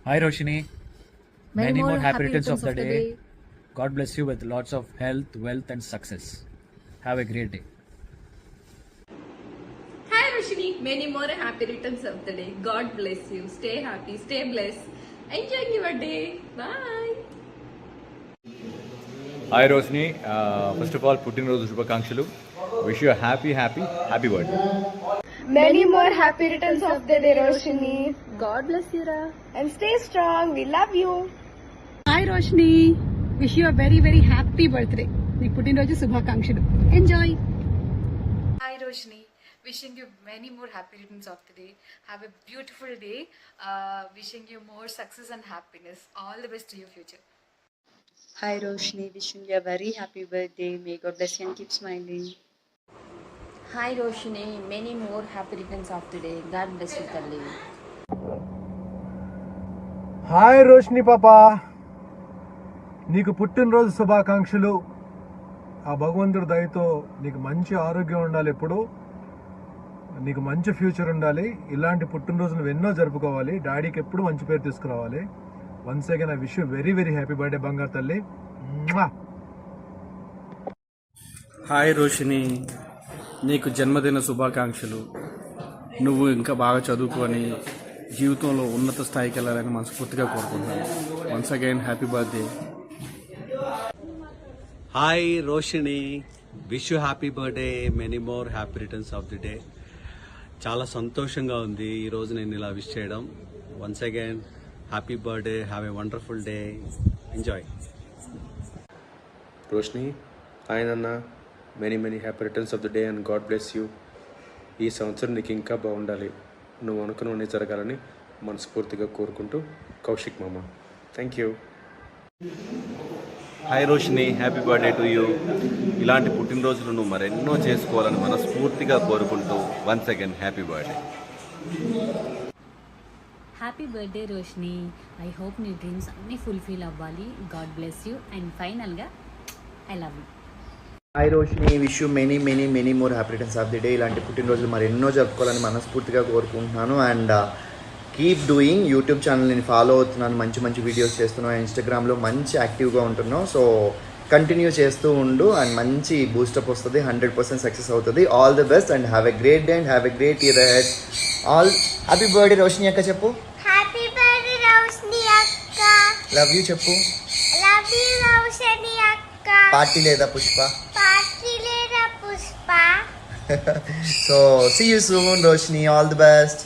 Hi Roshini, Many many more more happy happy returns of returns the of the day. day. God bless you with lots of health, wealth, and success. Have a great day. Hi Roshini, many more happy returns of the day. God bless you. Stay happy, stay blessed. Enjoy your day. Bye. Hi Roshni first of all పుట్టినరోజు శుభాకాంక్షలు. Wish you happy birthday. Many more happy returns of the day, Roshini. God bless you, Ra. And stay strong. We love you. Hi Roshni, wish you very very happy birthday. నీకు పుట్టినరోజు శుభాకాంక్షలు. Enjoy. Hi Roshni, wishing you many more happy returns of the day. Have a beautiful day. Wishing you more success and happiness. All the best to your future. Hi Roshni, wishing you a very happy birthday. May God bless you and keep smiling. Hi Roshini, many more happy returns of the day. God bless you, Talli. Hi Roshni పాపా, నీకు పుట్టినరోజు శుభాకాంక్షలు. ఆ భగవంతుడి దయతో నీకు మంచి ఆరోగ్యం ఉండాలి, ఎప్పుడు నీకు మంచి ఫ్యూచర్ ఉండాలి. ఇలాంటి పుట్టినరోజు నువ్వు ఎన్నో జరుపుకోవాలి. డాడీకి ఎప్పుడు మంచి పేరు తీసుకురావాలి. Once again I wish you very very happy birthday బంగారు తల్లి. హాయ్ రోషిని, నీకు జన్మదిన శుభాకాంక్షలు. నువ్వు ఇంకా బాగా చదువుకొని జీవితంలో ఉన్నత స్థాయికి వెళ్ళాలని మనస్ఫూర్తిగా కోరుకుంటున్నాను. Once again happy birthday. Hi Roshni, wish you happy birthday. Many more happy returns of the day. చాలా సంతోషంగా ఉంది ఈరోజు నేను ఇలా విష్ చేయడం. Once again happy birthday. Have a wonderful day. Enjoy. Roshni, hi నాన్న, many happy returns of the day and God bless you. ఈ సంవత్సరం నీకు ఇంకా బాగుండాలి, నువ్వు అనుకున్నవన్నీ జరగాలని మనస్ఫూర్తిగా కోరుకుంటూ కౌశిక్ మామ. Thank you. Hi Roshni, happy birthday to you. ఇలాంటి పుట్టినరోజులు నువ్వు మరెన్నో చేసుకోవాలని మనస్ఫూర్తిగా కోరుకుంటూ once again happy birthday. Happy birthday Roshni. I hope నీ డ్రీమ్స్ అన్నీ ఫుల్ఫిల్ అవ్వాలి. గాడ్ బ్లెస్ యూ అండ్ ఫైనల్గా I love you. Hi Roshni, wish you many more happy returns of the day. ఇలాంటి పుట్టినరోజులు మరి ఎన్నో జరుపుకోవాలని మనస్ఫూర్తిగా కోరుకుంటున్నాను. And keep doing. YouTube channel నేను ఫాలో అవుతున్నాను, మంచి వీడియోస్ చేస్తున్నాను. ఇన్స్టాగ్రామ్లో మంచి యాక్టివ్గా ఉంటున్నాను. సో కంటిన్యూ చేస్తూ ఉండు అండ్ మంచి బూస్టప్ వస్తుంది. 100% సక్సెస్ అవుతుంది. All the best and have a great day and have a great year ahead. All happy birthday Roshni అక్క. చెప్పు Happy birthday, Roshni akka. Love you చెప్పు. Love you, Roshni akka. Party లేదా Pushpa? Party leda Pushpa. So see you soon Roshni. All the best.